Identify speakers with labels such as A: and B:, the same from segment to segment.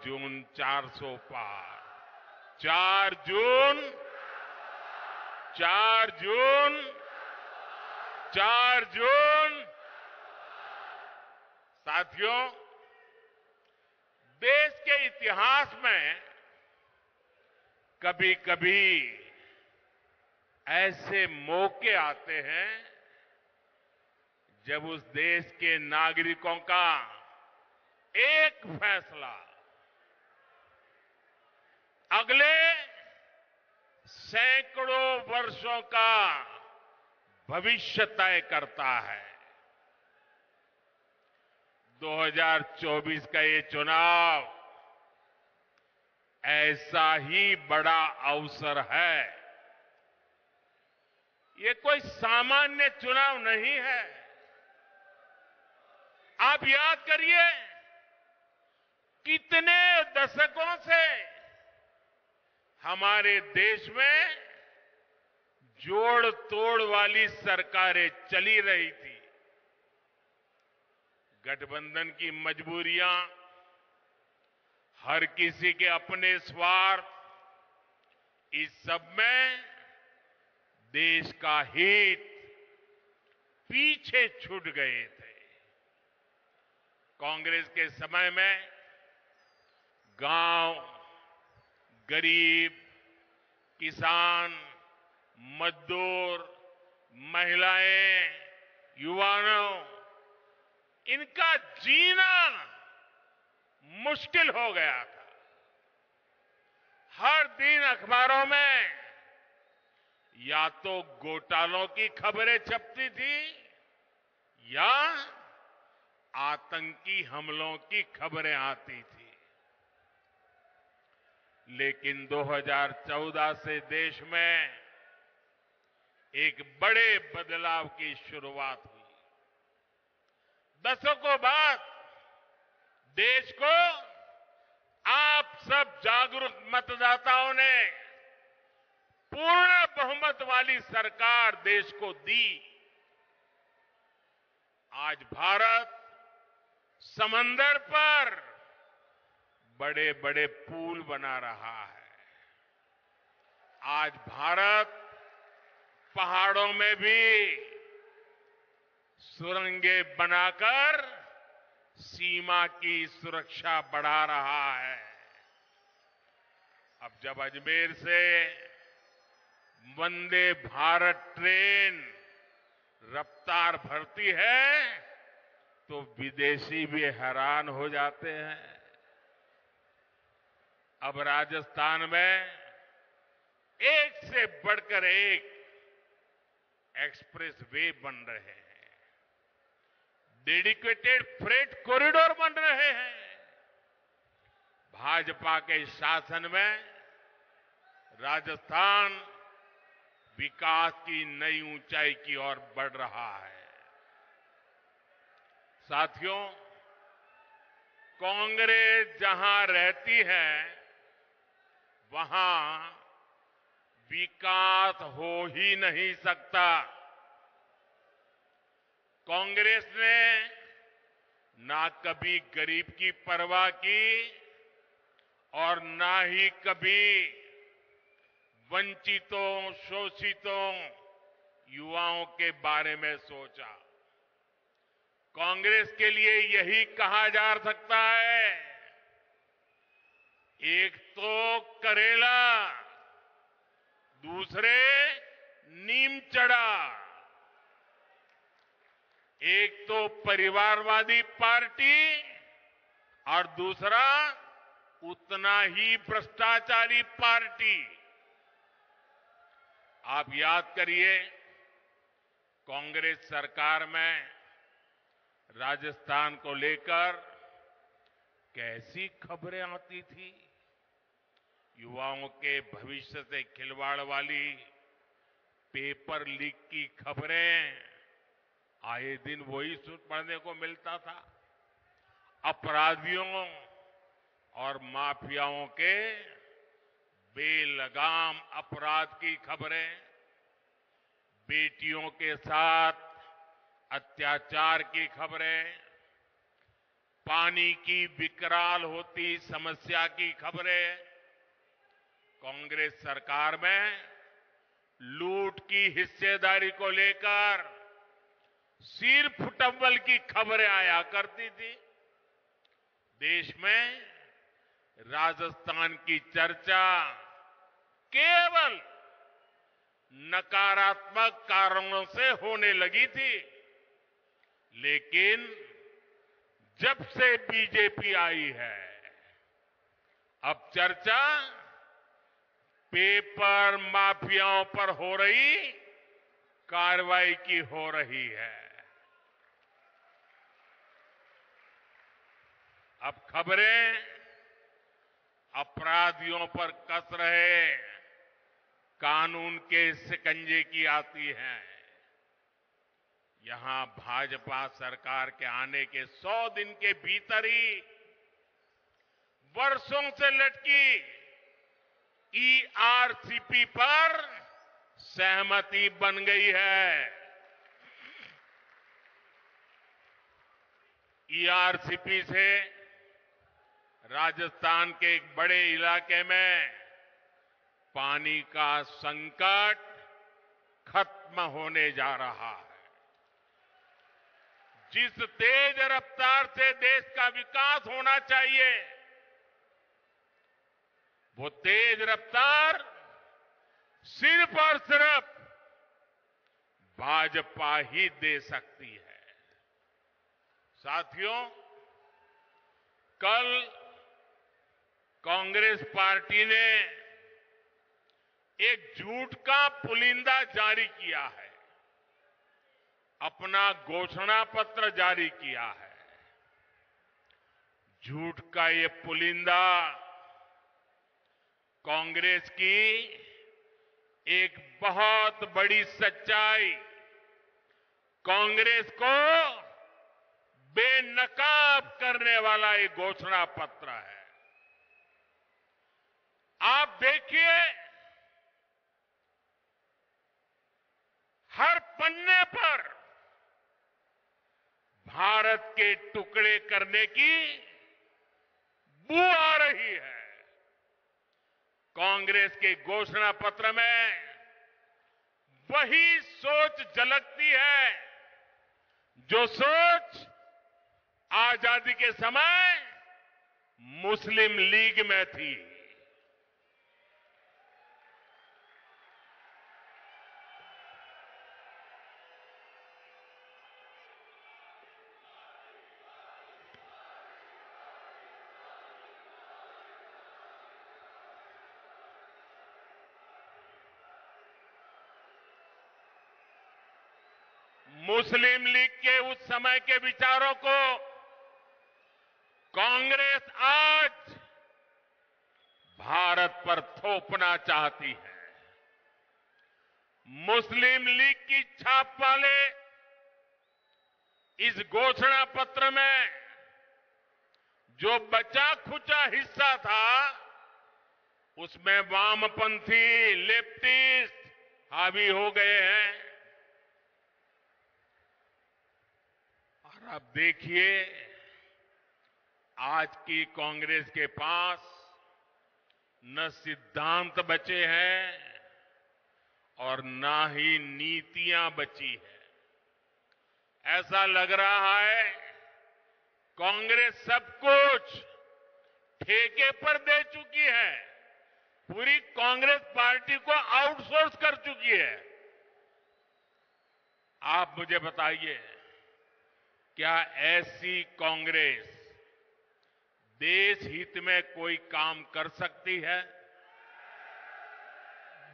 A: जून 400 पार। 4 जून 4 जून 4 जून। साथियों, देश के इतिहास में कभी कभी ऐसे मौके आते हैं जब उस देश के नागरिकों का एक फैसला अगले सैकड़ों वर्षों का भविष्य तय करता है। 2024 का ये चुनाव ऐसा ही बड़ा अवसर है। ये कोई सामान्य चुनाव नहीं है। आप याद करिए, कितने दशकों से हमारे देश में जोड़ तोड़ वाली सरकारें चली रही थी। गठबंधन की मजबूरियां, हर किसी के अपने स्वार्थ, इस सब में देश का हित पीछे छूट गए थे। कांग्रेस के समय में गांव, गरीब, किसान, मजदूर, महिलाएं, युवाओं, इनका जीना मुश्किल हो गया था। हर दिन अखबारों में या तो घोटालों की खबरें छपती थी या आतंकी हमलों की खबरें आती थी। लेकिन 2014 से देश में एक बड़े बदलाव की शुरुआत हुई। दशकों बाद देश को आप सब जागरूक मतदाताओं ने पूर्ण बहुमत वाली सरकार देश को दी। आज भारत समंदर पर बड़े बड़े पुल बना रहा है। आज भारत पहाड़ों में भी सुरंगें बनाकर सीमा की सुरक्षा बढ़ा रहा है। अब जब अजमेर से वंदे भारत ट्रेन रफ्तार भरती है तो विदेशी भी हैरान हो जाते हैं। अब राजस्थान में एक से बढ़कर एक एक्सप्रेस वे बन रहे हैं, डेडिकेटेड फ्रेट कॉरिडोर बन रहे हैं। भाजपा के शासन में राजस्थान विकास की नई ऊंचाई की ओर बढ़ रहा है। साथियों, कांग्रेस जहां रहती है वहां विकास हो ही नहीं सकता। कांग्रेस ने ना कभी गरीब की परवाह की और ना ही कभी वंचितों, शोषितों, युवाओं के बारे में सोचा। कांग्रेस के लिए यही कहा जा सकता है, एक तो करेला, दूसरे नीम चढ़ा। एक तो परिवारवादी पार्टी और दूसरा उतना ही भ्रष्टाचारी पार्टी। आप याद करिए, कांग्रेस सरकार में राजस्थान को लेकर कैसी खबरें आती थी। युवाओं के भविष्य से खिलवाड़ वाली पेपर लीक की खबरें आए दिन वही पढ़ने को मिलता था। अपराधियों और माफियाओं के बेलगाम अपराध की खबरें, बेटियों के साथ अत्याचार की खबरें, पानी की विकराल होती समस्या की खबरें, कांग्रेस सरकार में लूट की हिस्सेदारी को लेकर सिर फुटव्वल की खबरें आया करती थी। देश में राजस्थान की चर्चा केवल नकारात्मक कारणों से होने लगी थी, लेकिन जब से बीजेपी आई है, अब चर्चा पेपर माफियाओं पर हो रही कार्रवाई की हो रही है। अब खबरें अपराधियों पर कस रहे कानून के शिकंजे की आती हैं। यहां भाजपा सरकार के आने के 100 दिन के भीतर ही वर्षों से लटकी ईआरसीपी पर सहमति बन गई है। ईआरसीपी से राजस्थान के एक बड़े इलाके में पानी का संकट खत्म होने जा रहा है। जिस तेज रफ्तार से देश का विकास होना चाहिए, वो तेज रफ्तार सिर्फ और सिर्फ भाजपा ही दे सकती है। साथियों, कल कांग्रेस पार्टी ने एक झूठ का पुलिंदा जारी किया है, अपना घोषणा पत्र जारी किया है। झूठ का ये पुलिंदा कांग्रेस की एक बहुत बड़ी सच्चाई, कांग्रेस को बेनकाब करने वाला एक घोषणा पत्र है। आप देखिए, हर पन्ने पर भारत के टुकड़े करने की बू आ रही है। कांग्रेस के घोषणा पत्र में वही सोच झलकती है जो सोच आजादी के समय मुस्लिम लीग में थी। मुस्लिम लीग के उस समय के विचारों को कांग्रेस आज भारत पर थोपना चाहती है। मुस्लिम लीग की छाप वाले इस घोषणा पत्र में जो बचा खुचा हिस्सा था, उसमें वामपंथी लेफ्टिस्ट हावी हो गए हैं। और अब देखिए, आज की कांग्रेस के पास न सिद्धांत बचे हैं और न ही नीतियां बची है। ऐसा लग रहा है कांग्रेस सब कुछ ठेके पर दे चुकी है, पूरी कांग्रेस पार्टी को आउटसोर्स कर चुकी है। आप मुझे बताइए, क्या ऐसी कांग्रेस देश हित में कोई काम कर सकती है?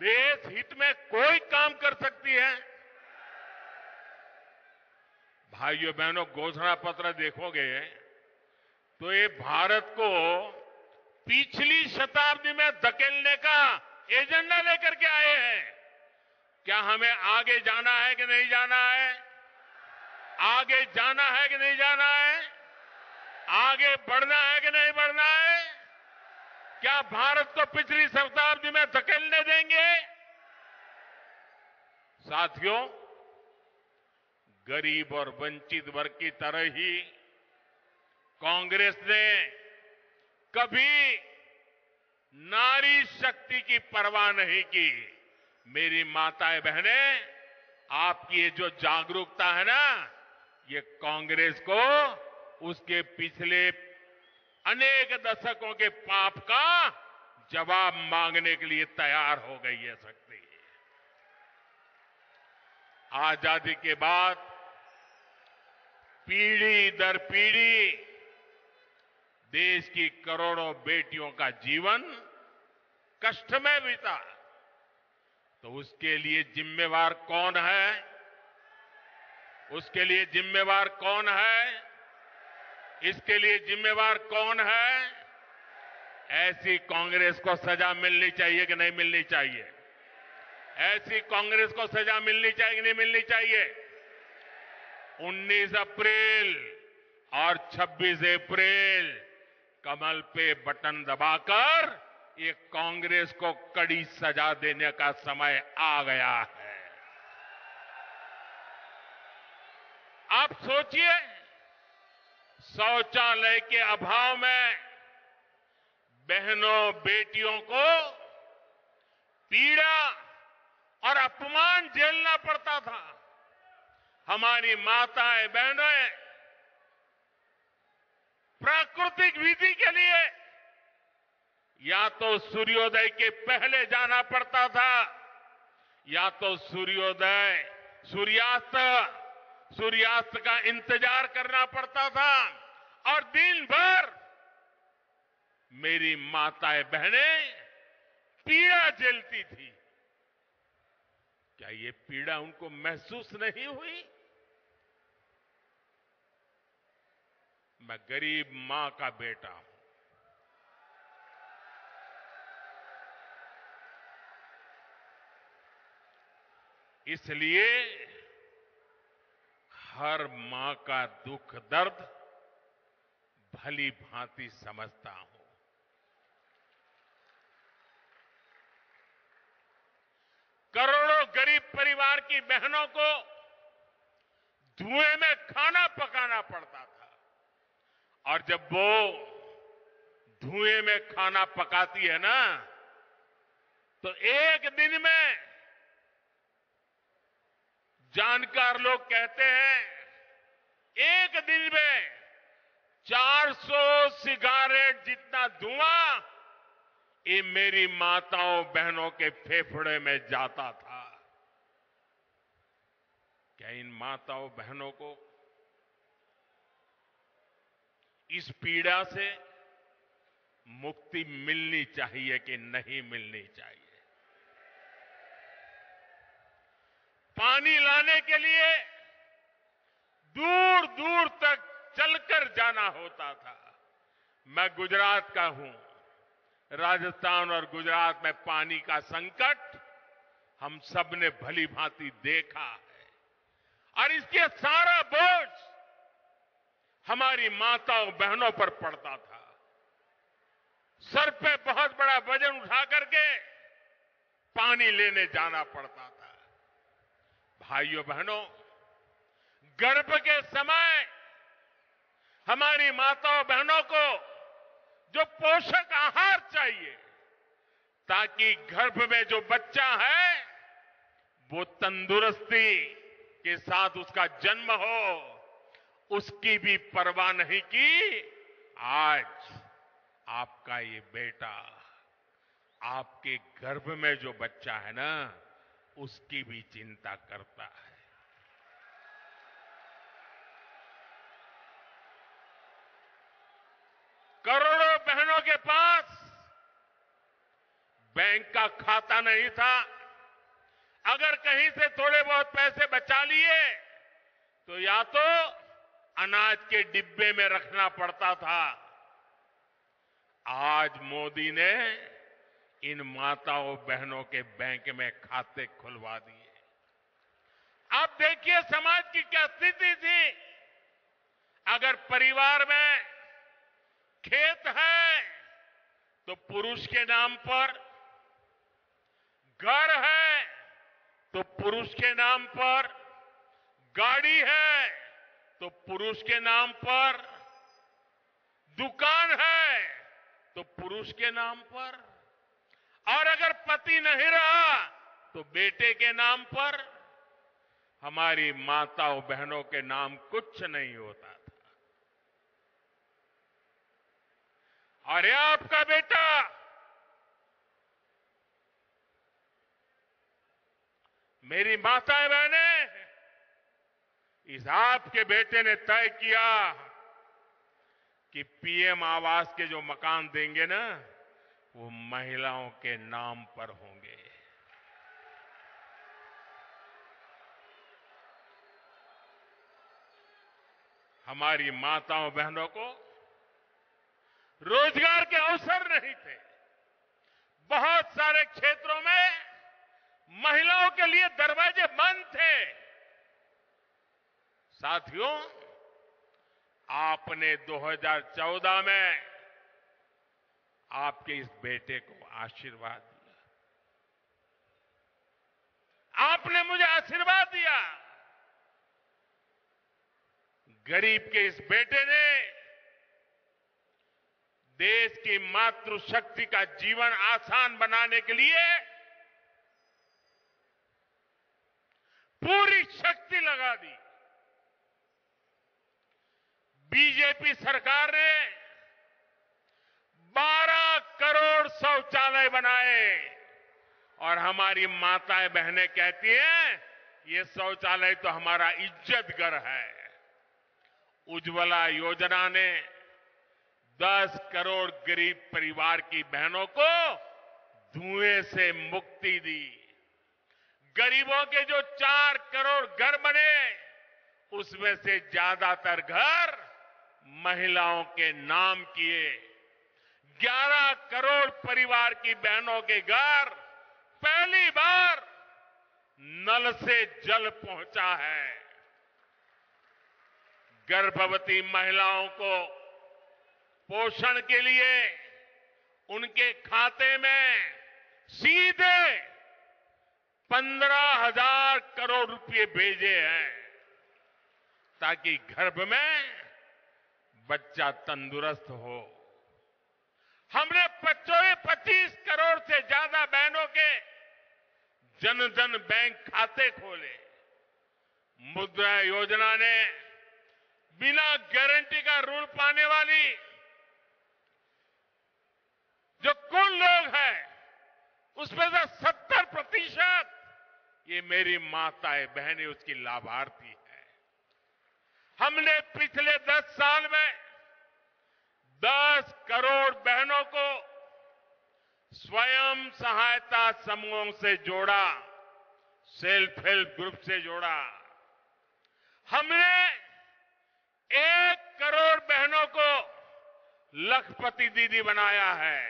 A: देश हित में कोई काम कर सकती है? भाइयों बहनों, घोषणा पत्र देखोगे तो ये भारत को पिछली शताब्दी में धकेलने का एजेंडा लेकर के आए हैं। क्या हमें आगे जाना है कि नहीं जाना है? आगे जाना है कि नहीं जाना है? आगे बढ़ना है कि नहीं बढ़ना है? क्या भारत को पिछली शताब्दी में धकेलने देंगे? साथियों, गरीब और वंचित वर्ग की तरह ही कांग्रेस ने कभी नारी शक्ति की परवाह नहीं की। मेरी माताएं बहनें, आपकी ये जो जागरूकता है ना, ये कांग्रेस को उसके पिछले अनेक दशकों के पाप का जवाब मांगने के लिए तैयार हो गई है शक्ति। आजादी के बाद पीढ़ी दर पीढ़ी देश की करोड़ों बेटियों का जीवन कष्ट में बीता, तो उसके लिए जिम्मेवार कौन है? उसके लिए जिम्मेवार कौन है? इसके लिए जिम्मेवार कौन है? ऐसी कांग्रेस को सजा मिलनी चाहिए कि नहीं मिलनी चाहिए? ऐसी कांग्रेस को सजा मिलनी चाहिए कि नहीं मिलनी चाहिए? 19 अप्रैल और 26 अप्रैल कमल पे बटन दबाकर ये कांग्रेस को कड़ी सजा देने का समय आ गया है। आप सोचिए, शौचालय के अभाव में बहनों बेटियों को पीड़ा और अपमान झेलना पड़ता था। हमारी माताएं बहनें प्राकृतिक विधि के लिए या तो सूर्योदय के पहले जाना पड़ता था, या तो सूर्यास्त का इंतजार करना पड़ता था, और दिन भर मेरी माताएं बहनें पीड़ा झेलती थी। क्या ये पीड़ा उनको महसूस नहीं हुई? मैं गरीब मां का बेटा हूं। इसलिए हर मां का दुख दर्द भली भांति समझता हूं। करोड़ों गरीब परिवार की बहनों को धुएं में खाना पकाना पड़ता था, और जब वो धुएं में खाना पकाती है ना, तो एक दिन में जानकार लोग कहते हैं एक दिन में 400 सिगारेट जितना धुआं ये मेरी माताओं बहनों के फेफड़े में जाता था। क्या इन माताओं बहनों को इस पीड़ा से मुक्ति मिलनी चाहिए कि नहीं मिलनी चाहिए? पानी लाने के लिए दूर दूर तक चलकर जाना होता था। मैं गुजरात का हूं। राजस्थान और गुजरात में पानी का संकट हम सब ने भली भांति देखा है, और इसके सारा बोझ हमारी माताओं बहनों पर पड़ता था। सर पे बहुत बड़ा वजन उठा करके पानी लेने जाना पड़ता था। भाइयों बहनों, गर्भ के समय हमारी माताओं बहनों को जो पोषक आहार चाहिए, ताकि गर्भ में जो बच्चा है वो तंदुरुस्ती के साथ उसका जन्म हो, उसकी भी परवाह नहीं की। आज आपका ये बेटा, आपके गर्भ में जो बच्चा है ना, उसकी भी चिंता करता है। करोड़ों बहनों के पास बैंक का खाता नहीं था। अगर कहीं से थोड़े बहुत पैसे बचा लिए तो या तो अनाज के डिब्बे में रखना पड़ता था। आज मोदी ने इन माताओं बहनों के बैंक में खाते खुलवा दिए। आप देखिए समाज की क्या स्थिति थी। अगर परिवार में खेत है तो पुरुष के नाम पर, घर है तो पुरुष के नाम पर, गाड़ी है तो पुरुष के नाम पर, दुकान है तो पुरुष के नाम पर, और अगर पति नहीं रहा तो बेटे के नाम पर। हमारी माताओं बहनों के नाम कुछ नहीं होता था। और ये आपका बेटा मेरी माताएं बहनें, इस आपके बेटे ने तय किया कि पीएम आवास के जो मकान देंगे ना, वो महिलाओं के नाम पर होंगे। हमारी माताओं बहनों को रोजगार के अवसर नहीं थे। बहुत सारे क्षेत्रों में महिलाओं के लिए दरवाजे बंद थे। साथियों, आपने 2014 में आपके इस बेटे को आशीर्वाद दिया। आपने मुझे आशीर्वाद दिया। गरीब के इस बेटे ने देश की मातृशक्ति का जीवन आसान बनाने के लिए पूरी शक्ति लगा दी। बीजेपी सरकार ने 12 करोड़ शौचालय बनाए और हमारी माताएं बहनें कहती हैं, ये शौचालय तो हमारा इज्जत घर है। उज्ज्वला योजना ने 10 करोड़ गरीब परिवार की बहनों को धुएं से मुक्ति दी। गरीबों के जो 4 करोड़ घर बने, उसमें से ज्यादातर घर महिलाओं के नाम किए। 11 करोड़ परिवार की बहनों के घर पहली बार नल से जल पहुंचा है। गर्भवती महिलाओं को पोषण के लिए उनके खाते में सीधे 15,000 करोड़ रुपए भेजे हैं, ताकि गर्भ में बच्चा तंदुरुस्त हो। हमने 25 करोड़ से ज्यादा बहनों के जन बैंक खाते खोले। मुद्रा योजना ने बिना गारंटी का ऋण पाने वाली जो कुल लोग हैं, उसमें से 70% ये मेरी माताएं बहनें उसकी लाभार्थी है। हमने पिछले 10 साल में 10 करोड़ बहनों को स्वयं सहायता समूहों से जोड़ा, सेल्फ हेल्प ग्रुप से जोड़ा। हमने 1 करोड़ बहनों को लखपति दीदी बनाया है।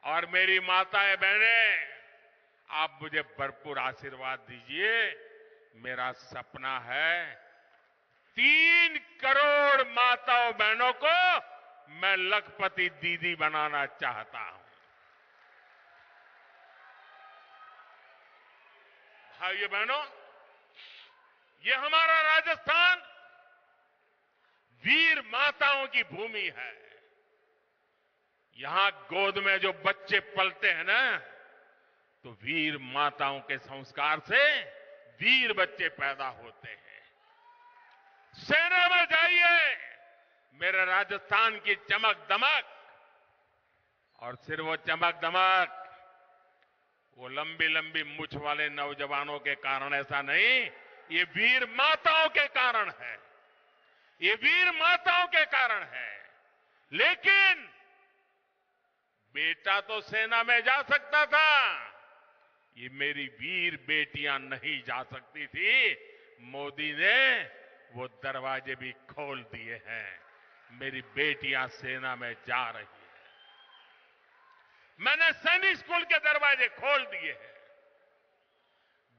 A: और मेरी माताएं बहनें, आप मुझे भरपूर आशीर्वाद दीजिए। मेरा सपना है 3 करोड़ माताओं बहनों को मैं लखपति दीदी बनाना चाहता हूं। भाइयों बहनों, ये हमारा राजस्थान वीर माताओं की भूमि है। यहां गोद में जो बच्चे पलते हैं ना, तो वीर माताओं के संस्कार से वीर बच्चे पैदा होते हैं। सेना में जाइए, मेरे राजस्थान की चमक दमक, और सिर्फ वो चमक दमक वो लंबी लंबी मूछ वाले नौजवानों के कारण ऐसा नहीं, ये वीर माताओं के कारण है। ये वीर माताओं के कारण है। लेकिन बेटा तो सेना में जा सकता था, ये मेरी वीर बेटियां नहीं जा सकती थी। मोदी ने वो दरवाजे भी खोल दिए हैं। मेरी बेटियां सेना में जा रही हैं। मैंने सैनिक स्कूल के दरवाजे खोल दिए हैं।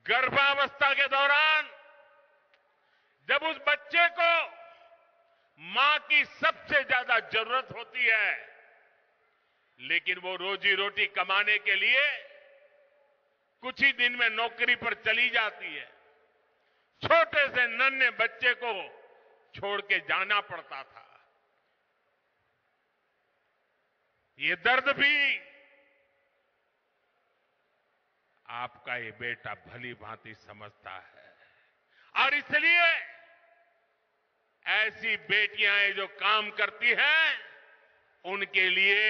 A: गर्भावस्था के दौरान जब उस बच्चे को मां की सबसे ज्यादा जरूरत होती है, लेकिन वो रोजी रोटी कमाने के लिए कुछ ही दिन में नौकरी पर चली जाती है, छोटे से नन्हे बच्चे को छोड़ के जाना पड़ता था। ये दर्द भी आपका ये बेटा भली भांति समझता है और इसलिए ऐसी बेटियां जो काम करती हैं उनके लिए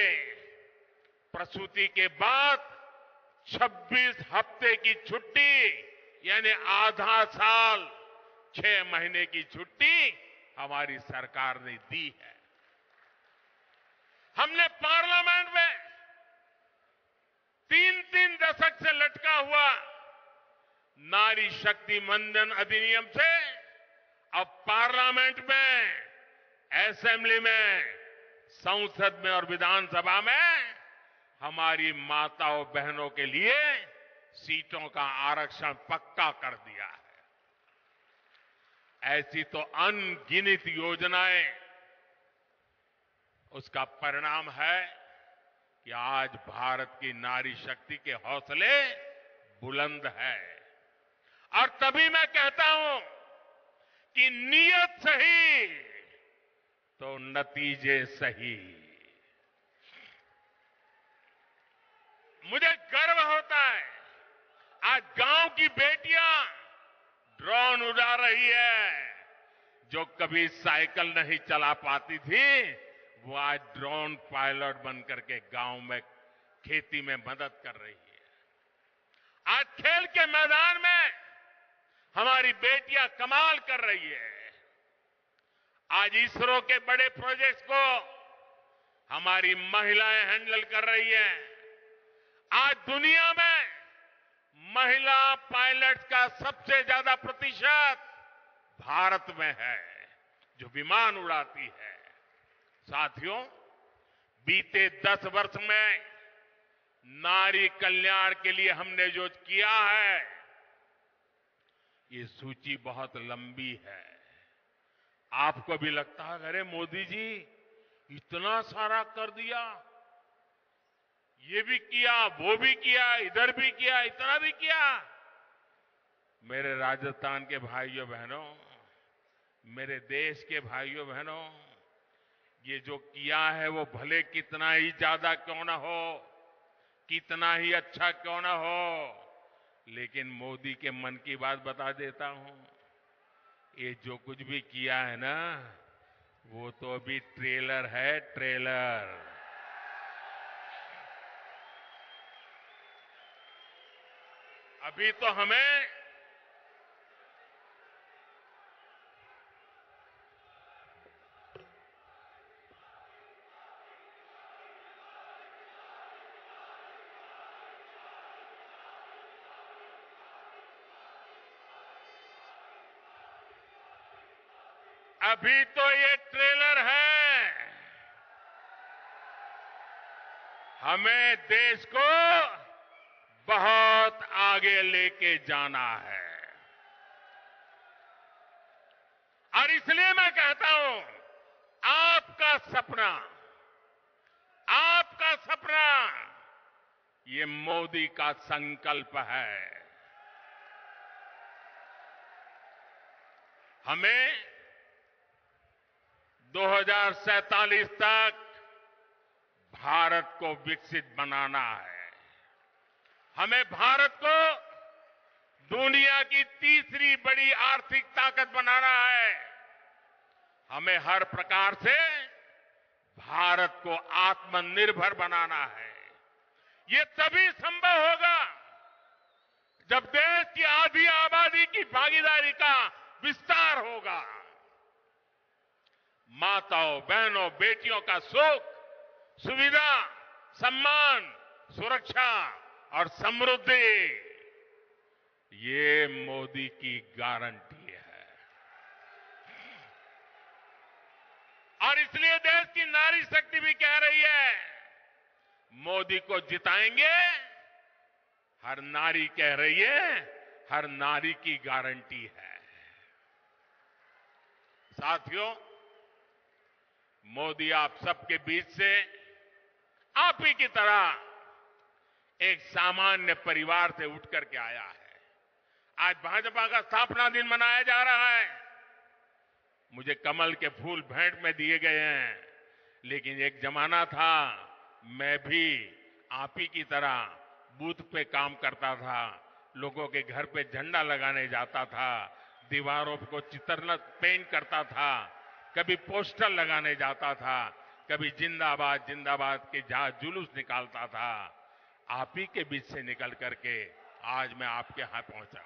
A: प्रसूति के बाद 26 हफ्ते की छुट्टी यानी आधा साल 6 महीने की छुट्टी हमारी सरकार ने दी है। हमने पार्लियामेंट में 3-3 दशक से लटका हुआ नारी शक्ति वंदन अधिनियम से अब पार्लियामेंट में, असेंबली में, संसद में और विधानसभा में हमारी माताओं बहनों के लिए सीटों का आरक्षण पक्का कर दिया है। ऐसी तो अनगिनत योजनाएं उसका परिणाम है कि आज भारत की नारी शक्ति के हौसले बुलंद है। और तभी मैं कहता हूं कि नीयत सही तो नतीजे सही। मुझे गर्व होता है आज गांव की बेटियां ड्रोन उड़ा रही है। जो कभी साइकिल नहीं चला पाती थी वो आज ड्रोन पायलट बनकर के गांव में खेती में मदद कर रही है। आज खेल के मैदान में हमारी बेटियां कमाल कर रही है। आज इसरो के बड़े प्रोजेक्ट्स को हमारी महिलाएं हैंडल कर रही हैं। आज दुनिया में महिला पायलट का सबसे ज्यादा प्रतिशत भारत में है जो विमान उड़ाती है। साथियों, बीते 10 वर्ष में नारी कल्याण के लिए हमने जो किया है ये सूची बहुत लंबी है। आपको भी लगता है अरे मोदी जी इतना सारा कर दिया, ये भी किया, वो भी किया, इधर भी किया, इतना भी किया। मेरे राजस्थान के भाइयों बहनों, मेरे देश के भाइयों बहनों, ये जो किया है वो भले कितना ही ज्यादा क्यों ना हो, कितना ही अच्छा क्यों ना हो, लेकिन मोदी के मन की बात बता देता हूं। ये जो कुछ भी किया है ना वो तो अभी ट्रेलर है, ट्रेलर। अभी तो हमें अभी तो ये ट्रेलर है। हमें देश को बहुत आगे लेके जाना है और इसलिए मैं कहता हूं आपका सपना ये मोदी का संकल्प है। हमें 2047 तक भारत को विकसित बनाना है। हमें भारत को दुनिया की तीसरी बड़ी आर्थिक ताकत बनाना है। हमें हर प्रकार से भारत को आत्मनिर्भर बनाना है। ये तभी संभव होगा जब देश की आधी आबादी की भागीदारी का विस्तार होगा। माताओं, बहनों, बेटियों का सुख, सुविधा, सम्मान, सुरक्षा और समृद्धि ये मोदी की गारंटी है। और इसलिए देश की नारी शक्ति भी कह रही है मोदी को जिताएंगे। हर नारी कह रही है हर नारी की गारंटी है। साथियों, मोदी आप सबके बीच से आप ही की तरह एक सामान्य परिवार से उठ करके आया है। आज भाजपा का स्थापना दिन मनाया जा रहा है। मुझे कमल के फूल भेंट में दिए गए हैं, लेकिन एक जमाना था मैं भी आप ही की तरह बूथ पे काम करता था, लोगों के घर पे झंडा लगाने जाता था, दीवारों को चित्र पेंट करता था, कभी पोस्टर लगाने जाता था, कभी जिंदाबाद जिंदाबाद के जहां जुलूस निकालता था। आप ही के बीच से निकल करके आज मैं आपके यहां पहुंचा।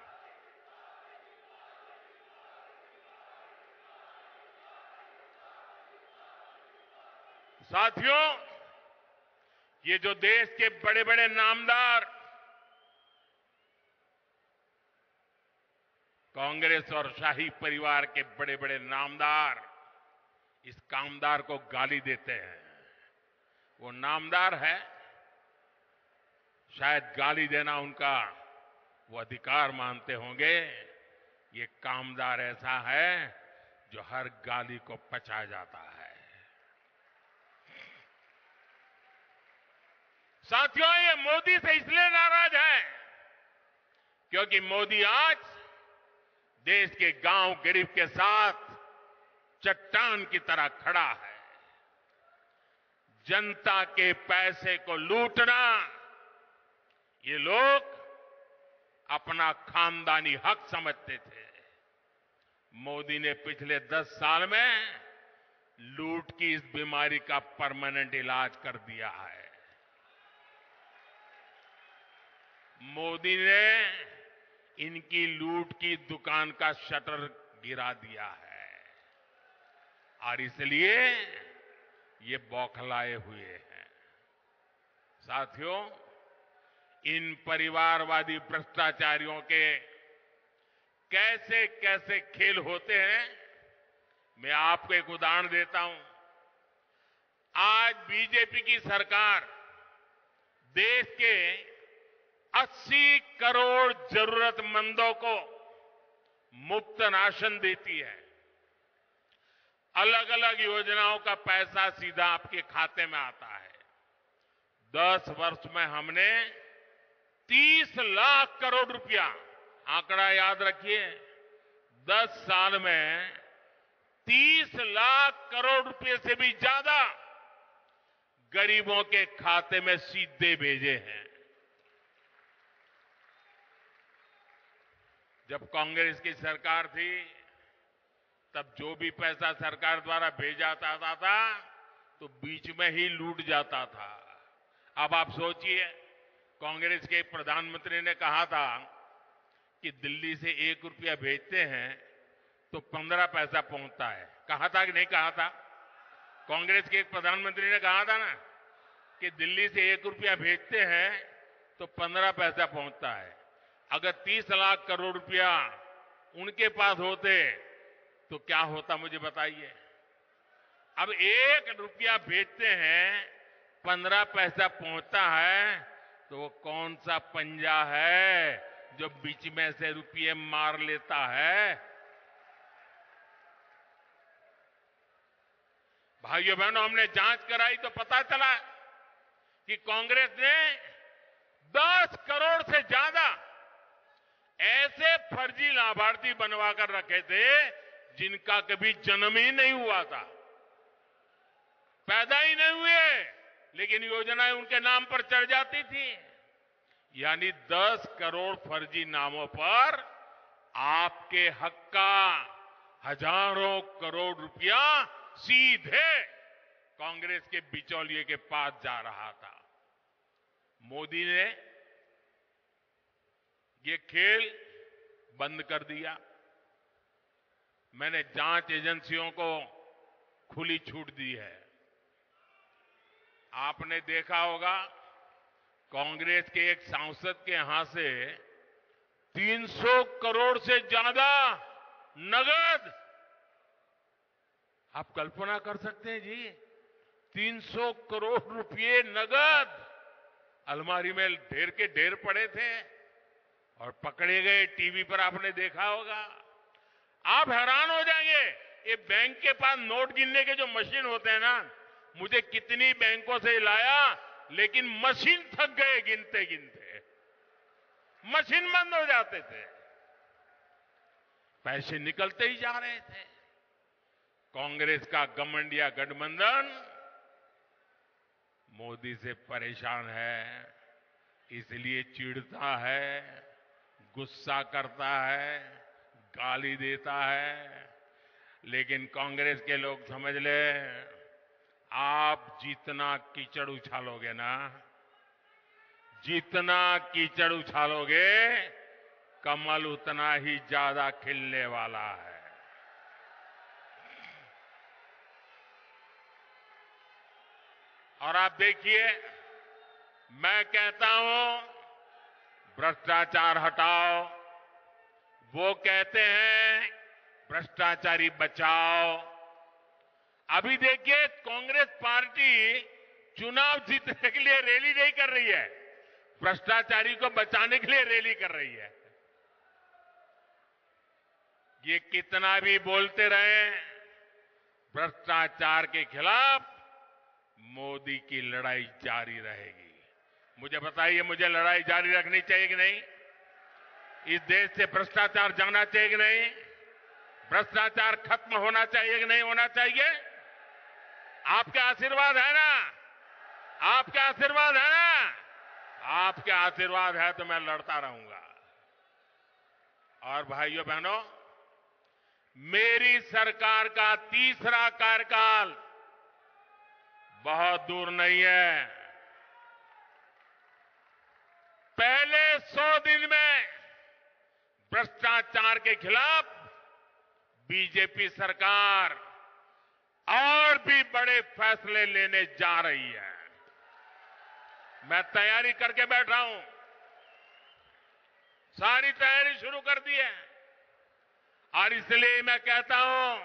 A: साथियों, ये जो देश के बड़े बड़े नामदार कांग्रेस और शाही परिवार के बड़े बड़े नामदार इस कामदार को गाली देते हैं, वो नामदार है, शायद गाली देना उनका वो अधिकार मानते होंगे। ये कामदार ऐसा है जो हर गाली को पचा जाता है। साथियों, ये मोदी से इसलिए नाराज है क्योंकि मोदी आज देश के गांव गरीब के साथ चट्टान की तरह खड़ा है। जनता के पैसे को लूटना ये लोग अपना खानदानी हक समझते थे। मोदी ने पिछले 10 साल में लूट की इस बीमारी का परमानेंट इलाज कर दिया है। मोदी ने इनकी लूट की दुकान का शटर गिरा दिया है और इसलिए ये बौखलाए हुए हैं। साथियों, इन परिवारवादी भ्रष्टाचारियों के कैसे कैसे खेल होते हैं, मैं आपको एक उदाहरण देता हूं। आज बीजेपी की सरकार देश के 80 करोड़ जरूरतमंदों को मुफ्त राशन देती है। अलग अलग योजनाओं का पैसा सीधा आपके खाते में आता है। 10 वर्ष में हमने 30 लाख करोड़ रुपया, आंकड़ा याद रखिए, 10 साल में 30 लाख करोड़ रुपए से भी ज्यादा गरीबों के खाते में सीधे भेजे हैं। जब कांग्रेस की सरकार थी तब जो भी पैसा सरकार द्वारा भेजा जाता था तो बीच में ही लूट जाता था। अब आप सोचिए, कांग्रेस के प्रधानमंत्री ने कहा था कि दिल्ली से 1 रुपया भेजते हैं तो 15 पैसा पहुंचता है। कहा था कि नहीं कहा था? कांग्रेस के एक प्रधानमंत्री ने कहा था ना कि दिल्ली से 1 रुपया भेजते हैं तो 15 पैसा पहुंचता है। अगर 30 लाख करोड़ रुपया उनके पास होते तो क्या होता, मुझे बताइए। अब 1 रुपया भेजते हैं, 15 पैसा पहुंचता है, तो वो कौन सा पंजा है जो बीच में से रुपये मार लेता है? भाइयों बहनों, हमने जांच कराई तो पता चला कि कांग्रेस ने 10 करोड़ से ज्यादा ऐसे फर्जी लाभार्थी बनवाकर रखे थे जिनका कभी जन्म ही नहीं हुआ था, पैदा ही नहीं हुए, लेकिन योजनाएं उनके नाम पर चढ़ जाती थी। यानी 10 करोड़ फर्जी नामों पर आपके हक का हजारों करोड़ रुपया सीधे कांग्रेस के बिचौलिए के पास जा रहा था। मोदी ने ये खेल बंद कर दिया। मैंने जांच एजेंसियों को खुली छूट दी है। आपने देखा होगा, कांग्रेस के एक सांसद के यहां से 300 करोड़ से ज्यादा नगद, आप कल्पना कर सकते हैं जी, 300 करोड़ रुपए नगद अलमारी में ढेर के ढेर पड़े थे और पकड़े गए। टीवी पर आपने देखा होगा। आप हैरान हो जाएंगे, ये बैंक के पास नोट गिनने के जो मशीन होते हैं ना, मुझे कितनी बैंकों से लाया, लेकिन मशीन थक गए गिनते गिनते, मशीन बंद हो जाते थे, पैसे निकलते ही जा रहे थे। कांग्रेस का घमंडिया गठबंधन मोदी से परेशान है, इसलिए चिढ़ता है, गुस्सा करता है, गाली देता है। लेकिन कांग्रेस के लोग समझ ले, आप जितना कीचड़ उछालोगे ना, जितना कीचड़ उछालोगे, कमल उतना ही ज्यादा खिलने वाला है। और आप देखिए, मैं कहता हूं भ्रष्टाचार हटाओ, वो कहते हैं भ्रष्टाचारी बचाओ। अभी देखिए, कांग्रेस पार्टी चुनाव जीतने के लिए रैली नहीं कर रही है, भ्रष्टाचारी को बचाने के लिए रैली कर रही है। ये कितना भी बोलते रहे, भ्रष्टाचार के खिलाफ मोदी की लड़ाई जारी रहेगी। मुझे बताइए, मुझे लड़ाई जारी रखनी चाहिए कि नहीं? इस देश से भ्रष्टाचार जाना चाहिए कि नहीं? भ्रष्टाचार खत्म होना चाहिए कि नहीं होना चाहिए? आपके आशीर्वाद है ना? आपके आशीर्वाद है ना? आपके आशीर्वाद है तो मैं लड़ता रहूंगा। और भाइयों बहनों, मेरी सरकार का तीसरा कार्यकाल बहुत दूर नहीं है। पहले 100 दिन में भ्रष्टाचार के खिलाफ बीजेपी सरकार और भी बड़े फैसले लेने जा रही है। मैं तैयारी करके बैठा हूं, सारी तैयारी शुरू कर दी है। और इसलिए मैं कहता हूं,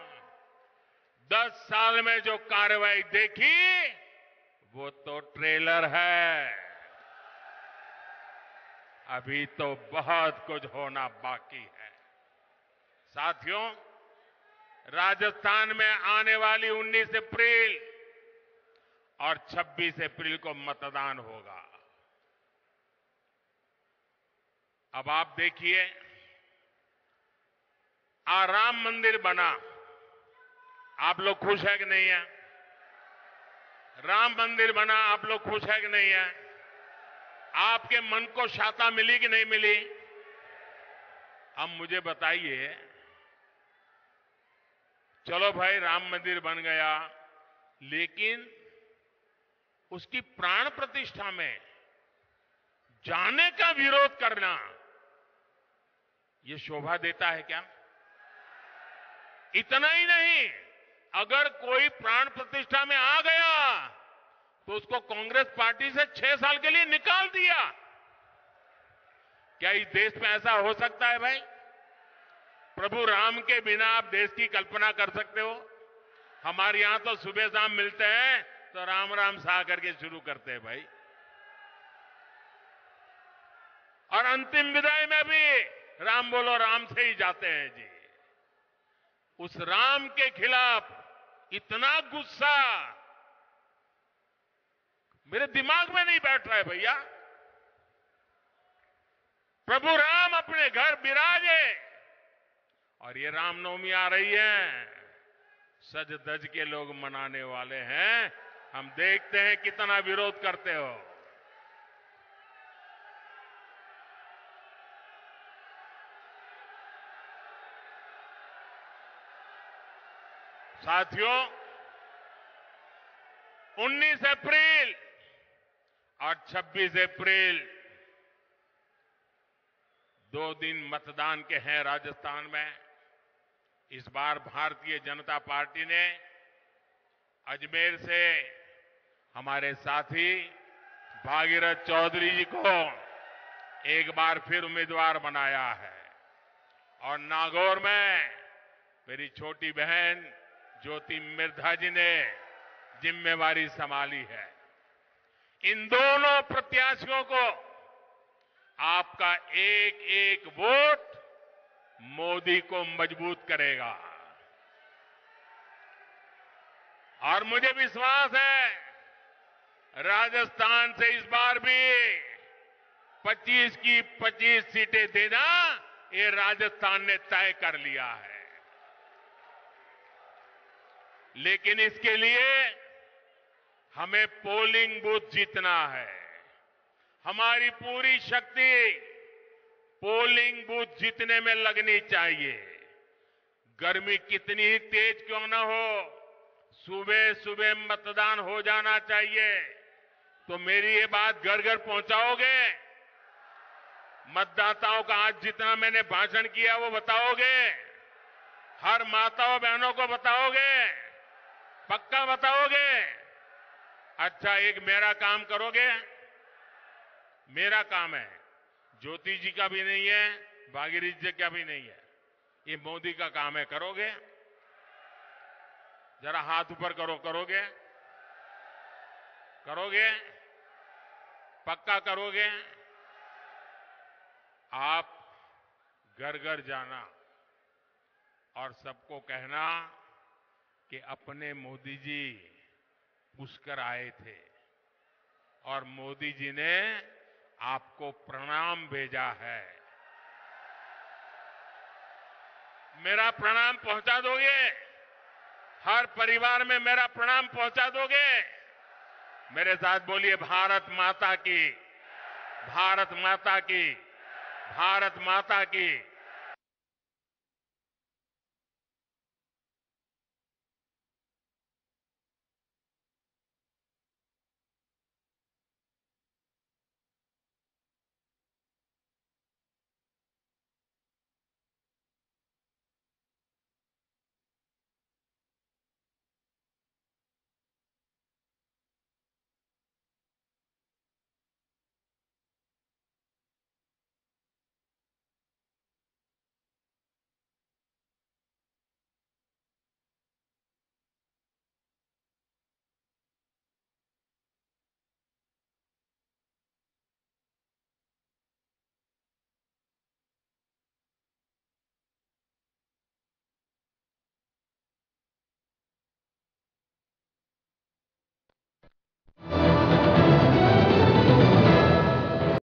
A: 10 साल में जो कार्रवाई देखी वो तो ट्रेलर है, अभी तो बहुत कुछ होना बाकी है। साथियों, राजस्थान में आने वाली 19 अप्रैल और 26 अप्रैल को मतदान होगा। अब आप देखिए, राम मंदिर बना, आप लोग खुश है कि नहीं है? राम मंदिर बना, आप लोग खुश है कि नहीं है? आपके मन को शांति मिली कि नहीं मिली? अब मुझे बताइए, चलो भाई राम मंदिर बन गया, लेकिन उसकी प्राण प्रतिष्ठा में जाने का विरोध करना, यह शोभा देता है क्या? इतना ही नहीं, अगर कोई प्राण प्रतिष्ठा में आ गया तो उसको कांग्रेस पार्टी से 6 साल के लिए निकाल दिया। क्या इस देश में ऐसा हो सकता है भाई? प्रभु राम के बिना आप देश की कल्पना कर सकते हो? हमारे यहां तो सुबह शाम मिलते हैं तो राम राम सा करके शुरू करते हैं भाई। और अंतिम विदाई में भी राम बोलो राम से ही जाते हैं जी। उस राम के खिलाफ इतना गुस्सा मेरे दिमाग में नहीं बैठ रहा है भैया। प्रभु राम अपने घर विराजे और ये रामनवमी आ रही है, सज धज के लोग मनाने वाले हैं। हम देखते हैं कितना विरोध करते हो। साथियों, 19 अप्रैल और 26 अप्रैल 2 दिन मतदान के हैं राजस्थान में। इस बार भारतीय जनता पार्टी ने अजमेर से हमारे साथी भागीरथ चौधरी जी को एक बार फिर उम्मीदवार बनाया है और नागौर में मेरी छोटी बहन ज्योति मिर्धा जी ने जिम्मेवारी संभाली है। इन दोनों प्रत्याशियों को आपका एक एक वोट मोदी को मजबूत करेगा। और मुझे विश्वास है राजस्थान से इस बार भी 25 की 25 सीटें देना ये राजस्थान ने तय कर लिया है। लेकिन इसके लिए हमें पोलिंग बूथ जीतना है। हमारी पूरी शक्ति पोलिंग बूथ जीतने में लगनी चाहिए। गर्मी कितनी ही तेज क्यों न हो, सुबह सुबह मतदान हो जाना चाहिए। तो मेरी ये बात घर घर पहुंचाओगे? मतदाताओं का आज जितना मैंने भाषण किया वो बताओगे? हर माताओं बहनों को बताओगे? पक्का बताओगे? अच्छा, एक मेरा काम करोगे? मेरा काम है, ज्योति जी का भी नहीं है, भागीरथी जी का भी नहीं है, ये मोदी का काम है। करोगे? जरा हाथ ऊपर करो। करोगे? करोगे? पक्का करोगे? आप घर घर जाना और सबको कहना कि अपने मोदी जी पूछकर आए थे और मोदी जी ने आपको प्रणाम भेजा है। मेरा प्रणाम पहुंचा दोगे? हर परिवार में मेरा प्रणाम पहुंचा दोगे? मेरे साथ बोलिए, भारत माता की, भारत माता की, भारत माता की।